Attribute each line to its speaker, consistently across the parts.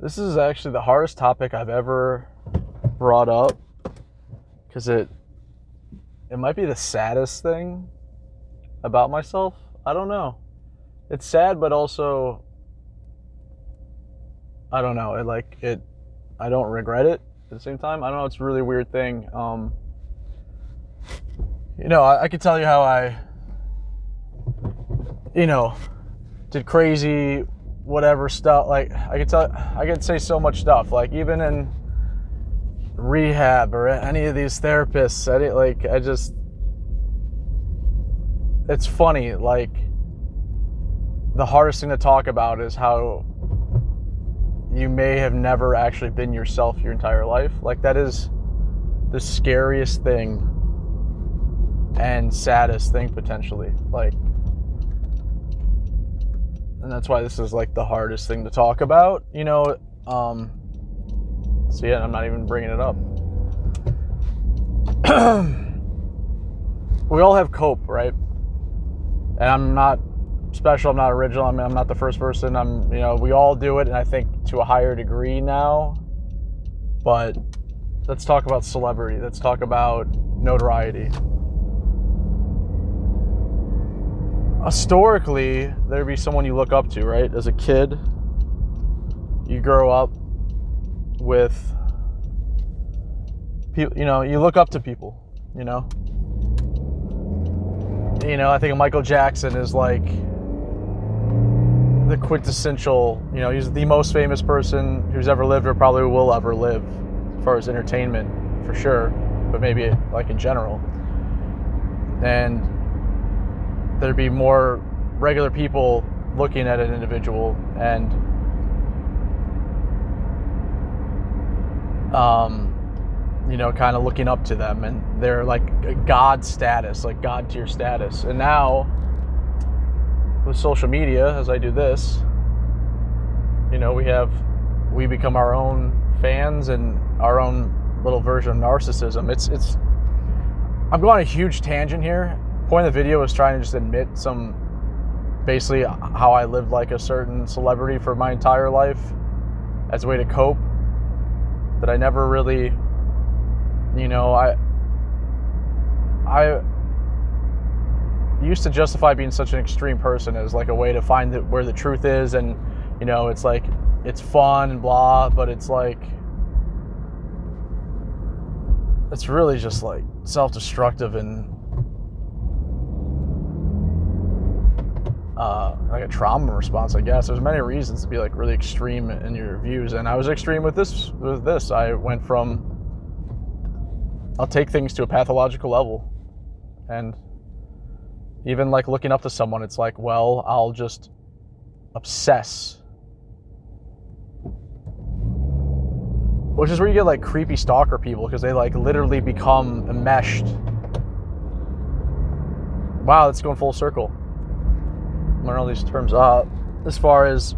Speaker 1: This is actually the hardest topic I've ever brought up because it might be the saddest thing about myself. I don't know. It's sad, but also I don't know. I don't regret it at the same time. I don't know. It's a really weird thing. I could tell you how I, did crazy whatever stuff. Like I could say so much stuff. Like even in rehab or any of these therapists, it's funny. Like the hardest thing to talk about is how you may have never actually been yourself your entire life. Like that is the scariest thing and saddest thing potentially. And that's why this is like the hardest thing to talk about, so yeah, I'm not even bringing it up. We all have cope, right? And I'm not special, I'm not original. I mean, I'm not the first person. We all do it, and I think to a higher degree now. But let's talk about celebrity. Let's talk about notoriety. Historically, there'd be someone you look up to, right? As a kid, you grow up with people, you look up to people, I think Michael Jackson is like the quintessential, he's the most famous person who's ever lived or probably will ever live as far as entertainment, for sure, but maybe like in general. And there'd be more regular people looking at an individual and kind of looking up to them, and they're like a god status, like god tier status. And now with social media, as I do this, we become our own fans and our own little version of narcissism. I'm going on a huge tangent here. Point of the video is trying to just admit basically how I lived like a certain celebrity for my entire life as a way to cope, that I never really, I used to justify being such an extreme person as like a way to find where the truth is, and it's like it's fun and blah, but it's like it's really just like self-destructive and like a trauma response, I guess. There's many reasons to be like really extreme in your views, and I was extreme with this. I went from I'll take things to a pathological level, and even like looking up to someone, it's like, well, I'll just obsess, which is where you get like creepy stalker people, because they like literally become enmeshed. Wow, it's going full circle. Learn all these terms up. As far as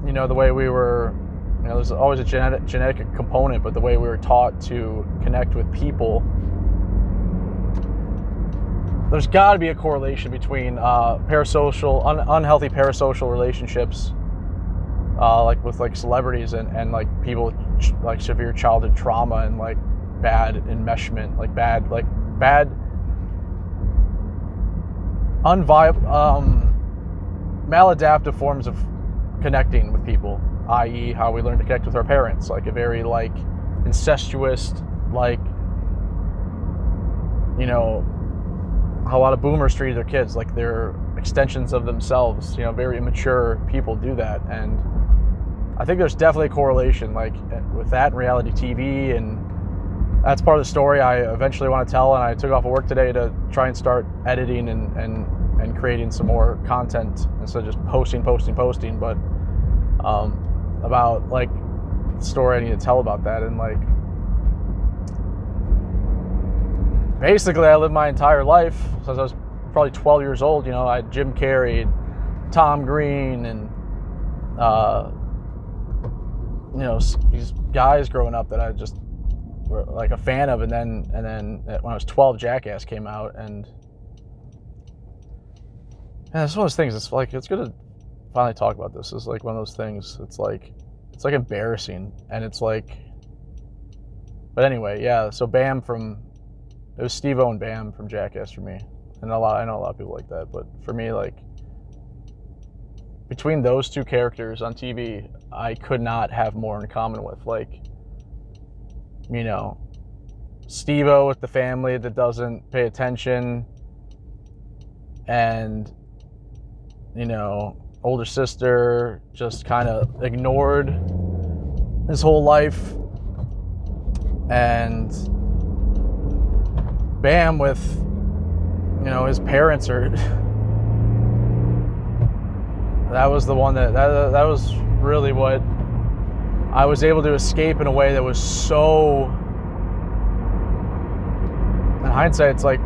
Speaker 1: the way we were, there's always a genetic component, but the way we were taught to connect with people, there's got to be a correlation between unhealthy parasocial relationships, like with like celebrities and like people with like severe childhood trauma and like bad enmeshment, like bad maladaptive forms of connecting with people, i.e. how we learn to connect with our parents, like a very like incestuous, like how a lot of boomers treat their kids like they're extensions of themselves. Very immature people do that, and I think there's definitely a correlation like with that in reality TV, and that's part of the story I eventually want to tell. And I took off of work today to try and start editing and creating some more content instead of just posting, but about like the story I need to tell about that. And like basically I lived my entire life since I was probably 12 years old. I had Jim Carrey, Tom Green, and these guys growing up that I just were like a fan of. And then when I was 12, Jackass came out, and it's one of those things. It's like it's gonna finally talk about this. It's like one of those things. It's like embarrassing, and it's like. But anyway, yeah. So Bam it was Steve-O and Bam from Jackass for me, and I know a lot of people like that, but for me, like, between those two characters on TV, I could not have more in common with. Like, you know, Steve-O with the family that doesn't pay attention, and, you know, older sister just kind of ignored his whole life, and Bam with, you know, his parents are. That was the one that was really what I was able to escape in a way that was so. In hindsight, it's like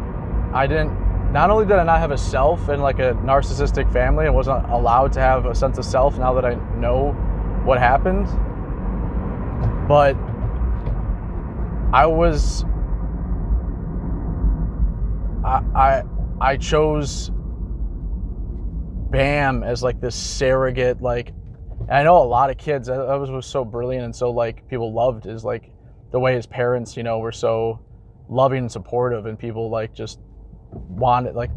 Speaker 1: not only did I not have a self in like a narcissistic family, I wasn't allowed to have a sense of self now that I know what happened, but I chose Bam as like this surrogate, like, and I know a lot of kids, that was so brilliant and so like people loved, is like the way his parents, you know, were so loving and supportive, and people like just wanted, like,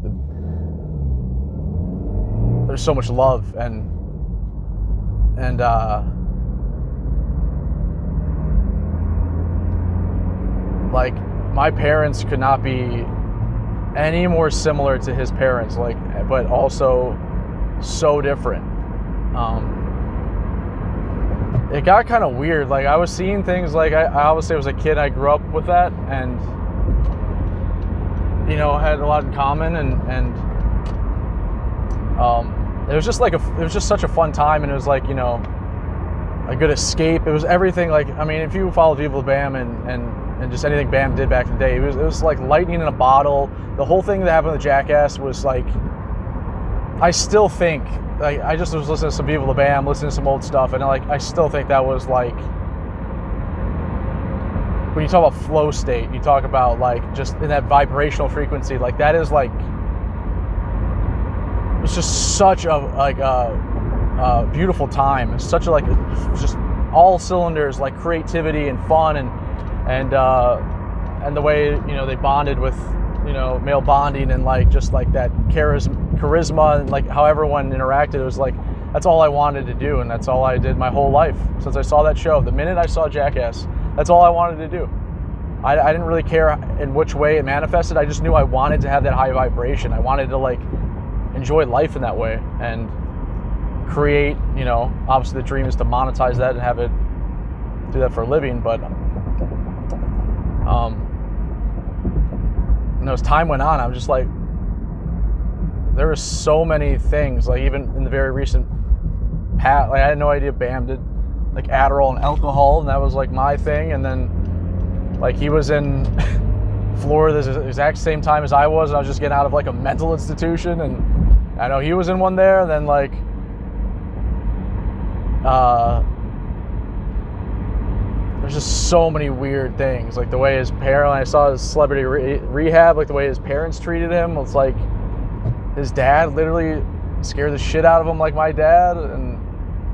Speaker 1: there's so much love, and like, my parents could not be any more similar to his parents, like, but also so different. It got kind of weird. Like, I was seeing things, like, I obviously was a kid, I grew up with that, and, you know, had a lot in common, and it was just like it was just such a fun time, and it was like, you know, a good escape. It was everything. Like, I mean, if you follow Viva Bam and just anything Bam did back in the day, it was like lightning in a bottle. The whole thing that happened with Jackass was like, I still think, like, I just was listening to some Viva Bam, listening to some old stuff, and like, I still think that was like, when you talk about flow state, you talk about like just in that vibrational frequency, like that is like, it's just such a beautiful time. It's such a, like, just all cylinders, like creativity and fun, and the way, you know, they bonded with, you know, male bonding, and like just like that charisma, and like how everyone interacted. It was like, that's all I wanted to do, and that's all I did my whole life since I saw that show. The minute I saw Jackass, that's all I wanted to do. I didn't really care in which way it manifested. I just knew I wanted to have that high vibration. I wanted to like enjoy life in that way and create, you know, obviously the dream is to monetize that and have it do that for a living, but you know, as time went on, I was just like, there were so many things, like even in the very recent past, like I had no idea Bam did like Adderall and alcohol, and that was like my thing. And then like he was in Florida the exact same time as I was, and I was just getting out of like a mental institution, and I know he was in one there. And then like there's just so many weird things, like the way his parents, I saw his celebrity rehab, like the way his parents treated him. It's like his dad literally scared the shit out of him, like my dad, and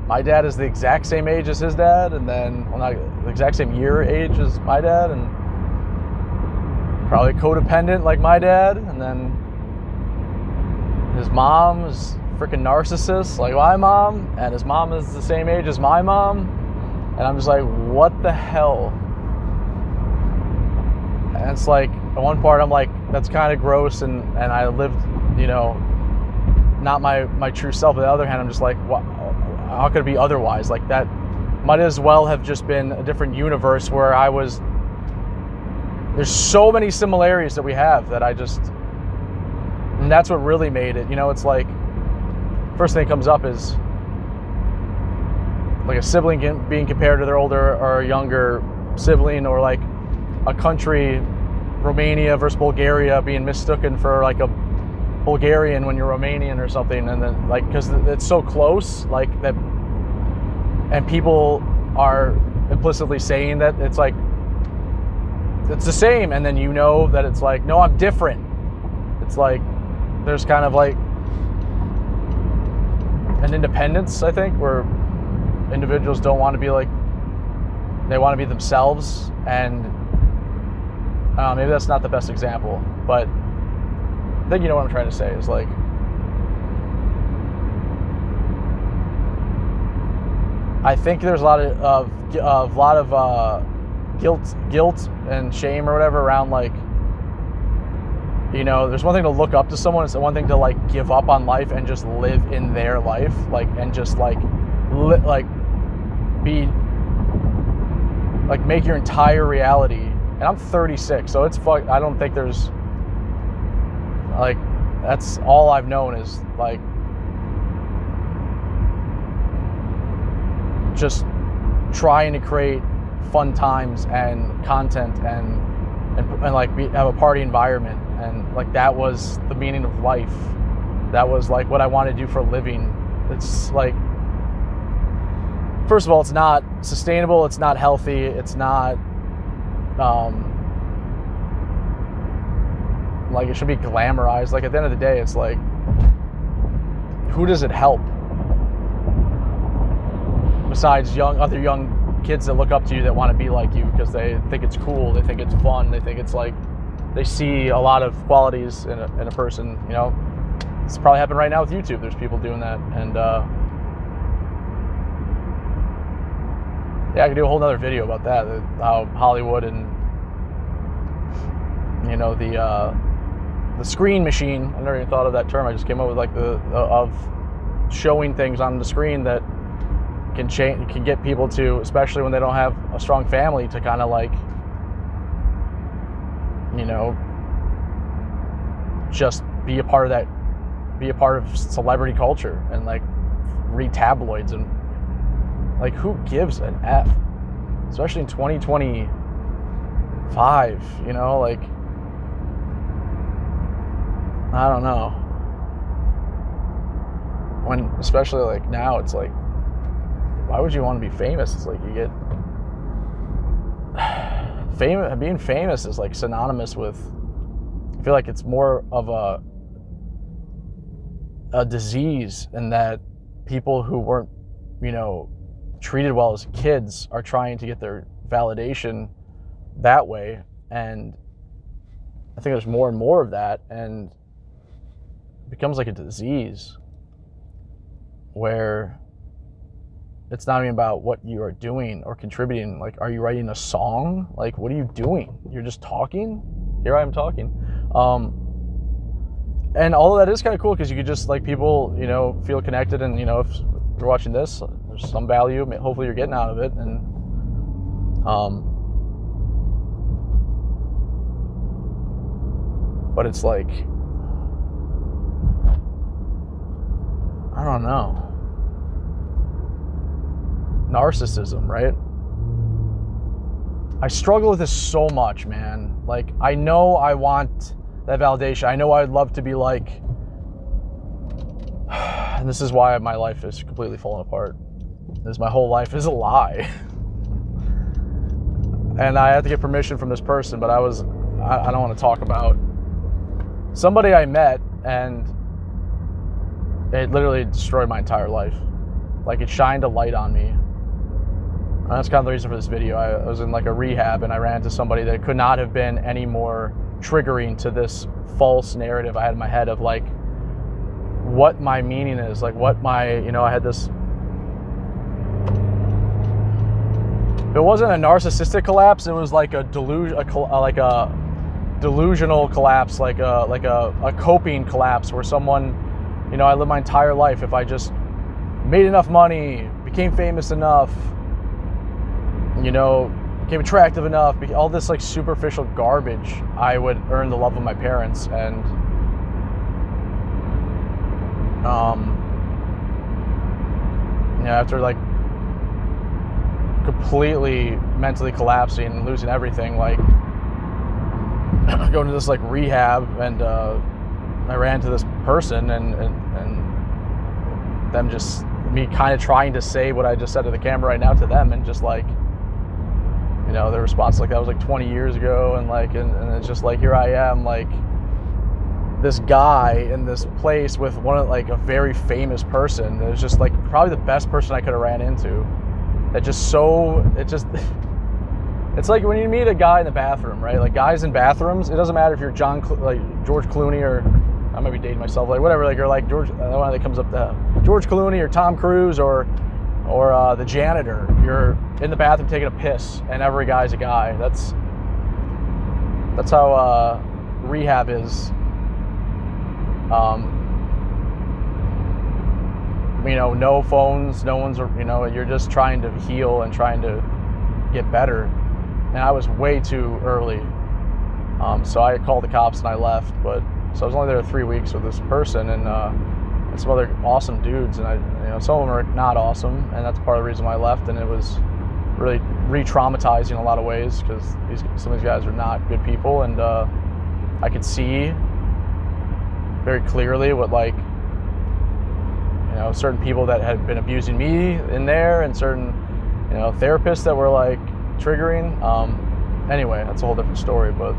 Speaker 1: my dad is the exact same age as his dad, and then, well, not the exact same year age as my dad, and probably codependent like my dad. And then his mom is freaking narcissist like my mom, and his mom is the same age as my mom. And I'm just like, what the hell? And it's like, at one part I'm like, that's kind of gross, and I lived, you know, not my true self. But on the other hand, I'm just like, what, how could it be otherwise? Like, that might as well have just been a different universe where I was. There's so many similarities that we have that I just, and that's what really made it. You know, it's like, first thing that comes up is like a sibling being compared to their older or younger sibling, or like a country, Romania versus Bulgaria, being mistaken for like a Bulgarian when you're Romanian or something. And then like, because it's so close, like that, and people are implicitly saying that it's like, it's the same, and then you know that it's like, no, I'm different. It's like, there's kind of like, an independence, I think, where individuals don't want to be like, they want to be themselves. And maybe that's not the best example, but I think you know what I'm trying to say is like, I think there's a lot of guilt and shame or whatever around, like, you know, there's one thing to look up to someone, it's one thing to like give up on life and just live in their life, like, and just like be like, make your entire reality. And I'm 36, so it's I don't think there's like, that's all I've known is like just trying to create fun times and content and like have a party environment, and like that was the meaning of life. That was like what I wanted to do for a living. It's like, first of all, it's not sustainable, it's not healthy, it's not like it should be glamorized. Like at the end of the day, it's like, who does it help besides other young kids that look up to you that want to be like you because they think it's cool, they think it's fun, they think it's like, they see a lot of qualities in a person, you know. It's probably happening right now with YouTube. There's people doing that, and yeah, I could do a whole nother video about that, how Hollywood and, you know, the screen machine, I never even thought of that term, I just came up with like of showing things on the screen that can get people to, especially when they don't have a strong family, to kind of like, you know, just be a part of that, be a part of celebrity culture and like read tabloids and like, who gives an F, especially in 2025, you know, like, I don't know, when, especially like now, it's like, why would you want to be famous? It's like, you get being famous is like synonymous with, I feel like it's more of a disease, in that people who weren't, you know, treated well as kids are trying to get their validation that way. And I think there's more and more of that, and it becomes like a disease where it's not even about what you are doing or contributing. Like, are you writing a song? Like, what are you doing? You're just talking? Here I am talking. And all of that is kind of cool, because you could just, like, people, you know, feel connected, and, you know, if you're watching this, there's some value, hopefully you're getting out of it. And but it's like, I don't know, narcissism, right? I struggle with this so much, man. Like, I know I want that validation. I know I'd love to be like, and this is why my life is completely falling apart, is my whole life is a lie. And I had to get permission from this person, but I don't want to talk about somebody I met, and it literally destroyed my entire life. Like, it shined a light on me. And that's kind of the reason for this video. I was in like a rehab, and I ran into somebody that could not have been any more triggering to this false narrative I had in my head of like what my meaning is, like what my, you know, I had this, if it wasn't a narcissistic collapse, it was like a delusional collapse, like a coping collapse, where someone, you know, I lived my entire life, if I just made enough money, became famous enough, you know, became attractive enough, all this like superficial garbage, I would earn the love of my parents. And you know, after like completely mentally collapsing and losing everything, like going to this like rehab, and I ran to this person, and them just, me kind of trying to say what I just said to the camera right now to them, and just like, you know, their response, like, that was like 20 years ago, and like, and it's just like, here I am, like, this guy in this place with one of like a very famous person that was just like probably the best person I could have ran into. That just it's like when you meet a guy in the bathroom, right? Like guys in bathrooms, it doesn't matter if you're George Clooney, or I might be dating myself, like whatever. Like you're like George, the one that comes up to George Clooney or Tom Cruise or the janitor. You're in the bathroom taking a piss, and every guy's a guy. That's how rehab is. No phones, no one's, you're just trying to heal and trying to get better. And I was way too early. So I called the cops and I left. So I was only there 3 weeks with this person and some other awesome dudes. And some of them are not awesome. And that's part of the reason why I left. And it was really re-traumatizing in a lot of ways because some of these guys are not good people. And I could see very clearly what certain people that had been abusing me in there, and certain therapists that were like triggering. Anyway, that's a whole different story. But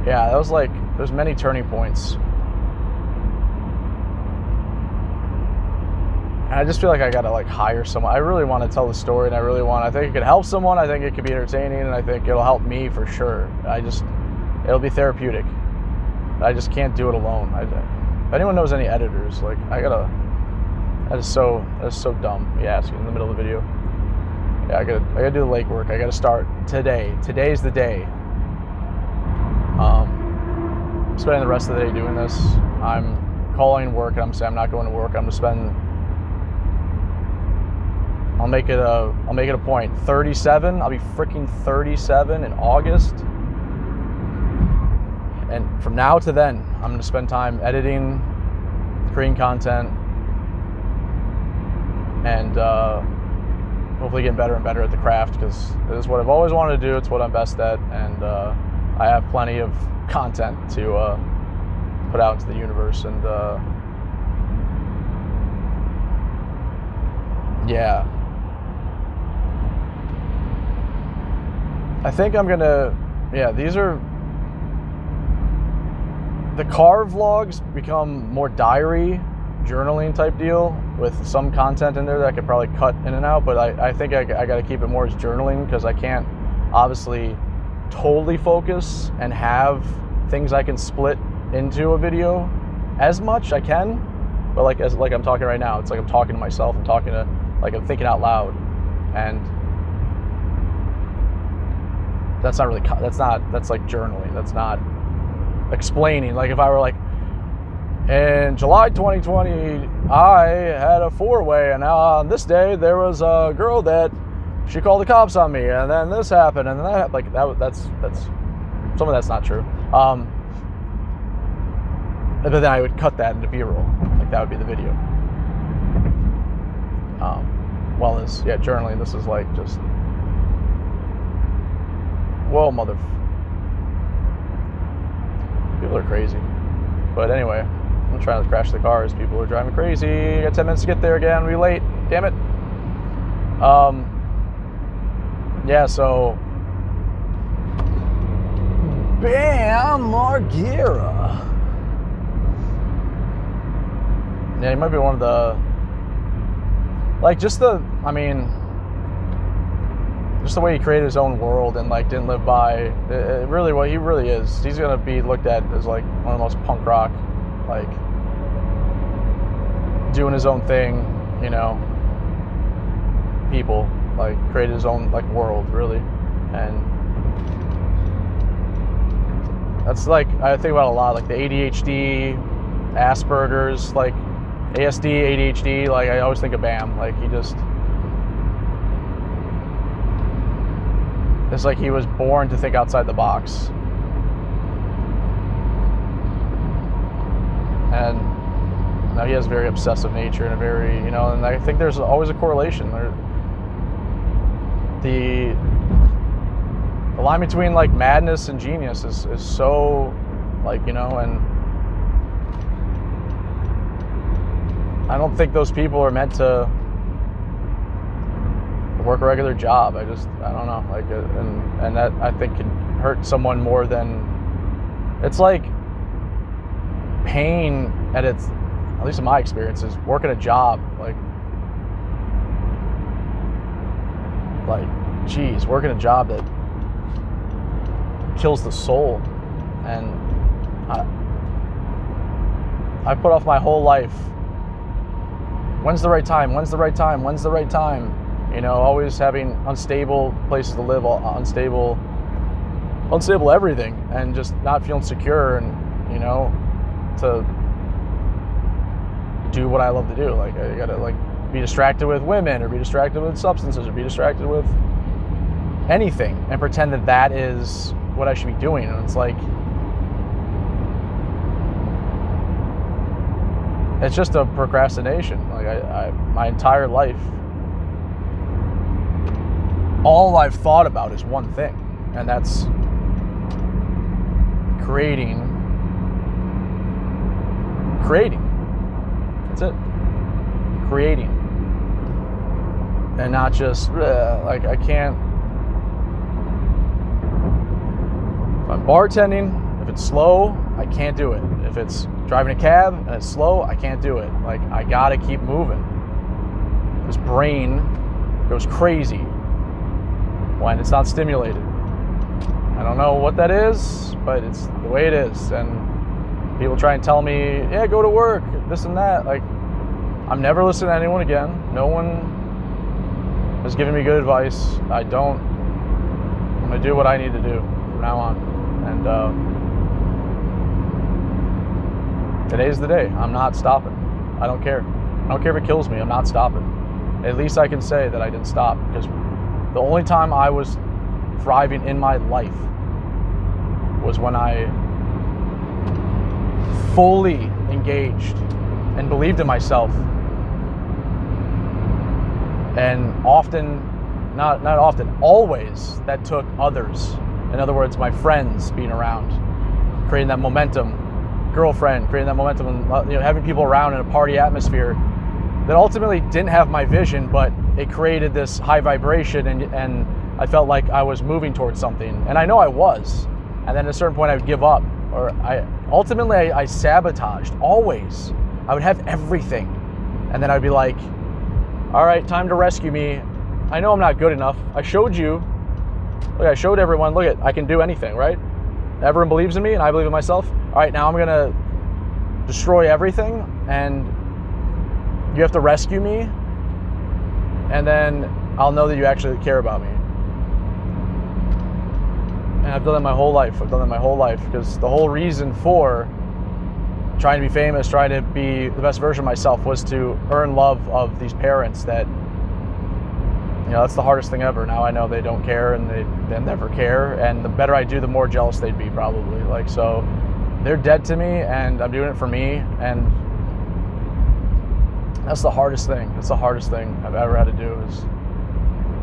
Speaker 1: yeah, that was like, there's many turning points. And I just feel like I gotta like hire someone. I really want to tell the story, and I think it could help someone. I think it could be entertaining, and I think it'll help me for sure. It'll be therapeutic. I just can't do it alone. If anyone knows any editors, like that is so dumb. Yeah, in the middle of the video. Yeah, I gotta do the legwork. I gotta start today. Today's the day. I'm spending the rest of the day doing this. I'm calling work and I'm saying I'm not going to work. I'm gonna I'll make it a point. 37. I'll be freaking 37 in August. And from now to then, I'm going to spend time editing, creating content, and hopefully getting better and better at the craft, because it is what I've always wanted to do. It's what I'm best at, and I have plenty of content to put out into the universe. And yeah, I think I'm gonna. Yeah, these are. The car vlogs become more diary, journaling type deal with some content in there that I could probably cut in and out, but I think I got to keep it more as journaling, because I can't obviously totally focus and have things I can split into a video as much. I can, but like I'm talking right now, it's like I'm talking to myself, I'm thinking out loud, and that's like journaling. That's not explaining. Like if I were like, in July 2020, I had a 4-way, and on this day there was a girl that she called the cops on me, and then this happened, and then that, like that's some of that's not true. But then I would cut that into B-roll. Like that would be the video. Journaling. This is like just, whoa, people are crazy. But anyway, I'm trying to crash the cars. People are driving crazy. I got 10 minutes to get there again. I'll be late. Damn it. So Bam Margera. Yeah, he might be one of the, just the way he created his own world and didn't live by really what he really is. He's gonna be looked at as one of the most punk rock, doing his own thing, people, created his own world, really. And that's I think about a lot, the ADHD, Asperger's, ASD, ADHD, I always think of Bam. It's like he was born to think outside the box. And now he has a very obsessive nature and a very, and I think there's always a correlation. The line between madness and genius is so and I don't think those people are meant to work a regular job. I don't know, and that I think can hurt someone more than, it's like pain at least in my experience, is working a job. Geez, working a job that kills the soul. And I put off my whole life. When's the right time? When's the right time? When's the right time? Always having unstable places to live, unstable everything, and just not feeling secure, and to do what I love to do. I gotta be distracted with women, or be distracted with substances, or be distracted with anything, and pretend that is what I should be doing. And it's it's just a procrastination. My entire life, all I've thought about is one thing, and that's creating. That's it. Creating. And not just, I can't. If I'm bartending, if it's slow, I can't do it. If it's driving a cab and it's slow, I can't do it. I gotta keep moving. This brain goes crazy when it's not stimulated. I don't know what that is, but it's the way it is. And people try and tell me, yeah, go to work, this and that. I'm never listening to anyone again. No one has given me good advice. I'm gonna do what I need to do from now on. And today's the day. I'm not stopping. I don't care. I don't care if it kills me. I'm not stopping. At least I can say that I didn't stop, because the only time I was thriving in my life was when I fully engaged and believed in myself. And always, that took others. In other words, my friends being around, creating that momentum, girlfriend, creating that momentum, and having people around in a party atmosphere that ultimately didn't have my vision, but it created this high vibration, and I felt like I was moving towards something. And I know I was. And then at a certain point I would give up, or I sabotaged. Always. I would have everything, and then I'd be like, all right, time to rescue me. I know I'm not good enough. I showed you. Look, I showed everyone, look, I can do anything, right? Everyone believes in me, and I believe in myself. All right, now I'm going to destroy everything, and you have to rescue me, and then I'll know that you actually care about me. And I've done that my whole life. Because the whole reason for trying to be famous, trying to be the best version of myself, was to earn love of these parents that, that's the hardest thing ever. Now I know they don't care, and they never care. And the better I do, the more jealous they'd be, probably. So they're dead to me, and I'm doing it for me. And that's the hardest thing. It's the hardest thing I've ever had to do, is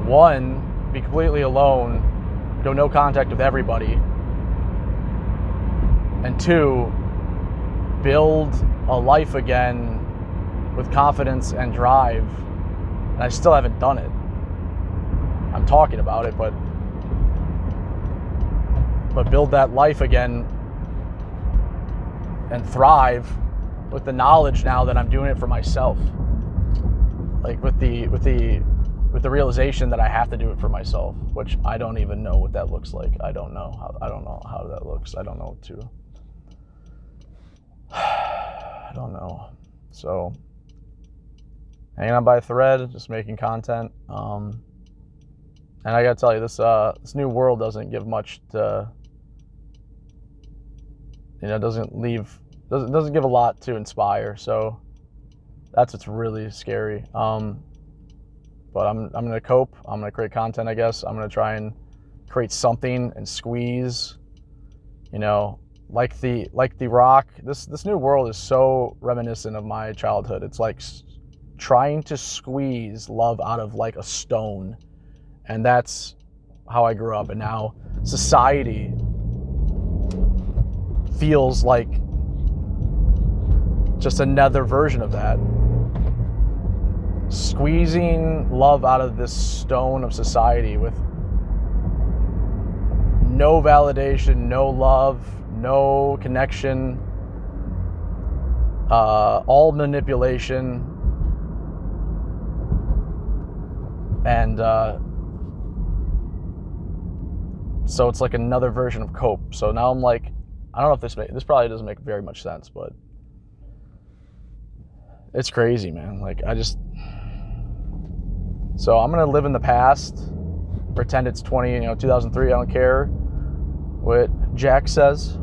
Speaker 1: one, be completely alone, go no contact with everybody, and two, build a life again with confidence and drive. And I still haven't done it. I'm talking about it, but build that life again and thrive with the knowledge now that I'm doing it for myself. With the realization that I have to do it for myself, which I don't even know what that looks like. I don't know how that looks. I don't know I don't know. So, hanging on by a thread, just making content. And I gotta tell you, this new world doesn't give much to, doesn't give a lot to inspire. So that's what's really scary. But I'm gonna cope. I'm gonna create content, I guess. I'm gonna try and create something and squeeze, like the Rock. This new world is so reminiscent of my childhood. It's like trying to squeeze love out of like a stone. And that's how I grew up. And now society feels like just another version of that. Squeezing love out of this stone of society with no validation, no love, no connection, all manipulation, and so it's like another version of cope. So now I'm like, I don't know if this probably doesn't make very much sense, but it's crazy, man. Like, so I'm gonna live in the past, pretend it's 2003. I don't care what Jack says.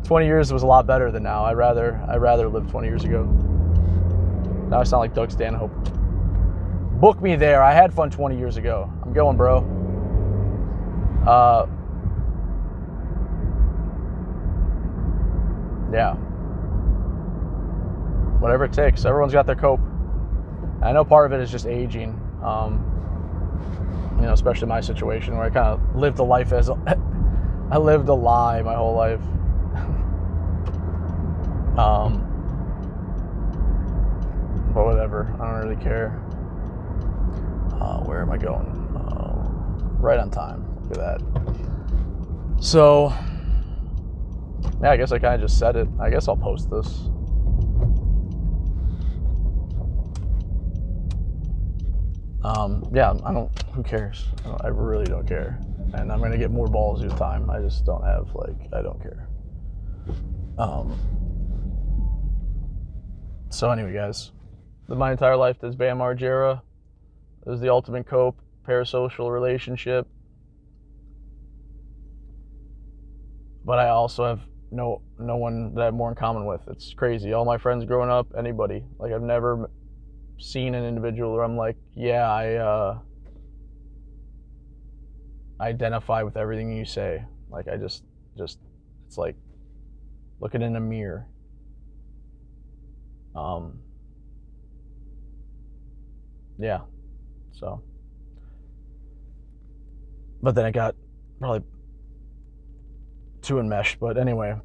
Speaker 1: 20 years was a lot better than now. I'd rather live 20 years ago. Now I sound like Doug Stanhope. Book me there. I had fun 20 years ago. I'm going, bro. Yeah. Whatever it takes. Everyone's got their cope. I know part of it is just aging. Especially my situation where I kind of lived a life I lived a lie my whole life. But whatever. I don't really care. Where am I going? Right on time. Look at that. So, yeah, I guess I kind of just said it. I guess I'll post this. Yeah, who cares? I really don't care. And I'm going to get more ballsy with time. I just don't have, I don't care. So anyway, guys, lived my entire life as Bam Margera. It was the ultimate cope, parasocial relationship. But I also have no one that I have more in common with. It's crazy. All my friends growing up, anybody. I've never seen an individual where I'm like, yeah, I identify with everything you say. I just it's like looking in a mirror. Yeah. So, but then I got probably too enmeshed. But anyway,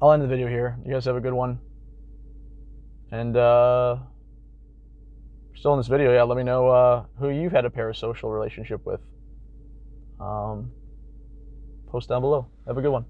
Speaker 1: I'll end the video here. You guys have a good one. And still in this video, yeah, let me know who you've had a parasocial relationship with. Post down below. Have a good one.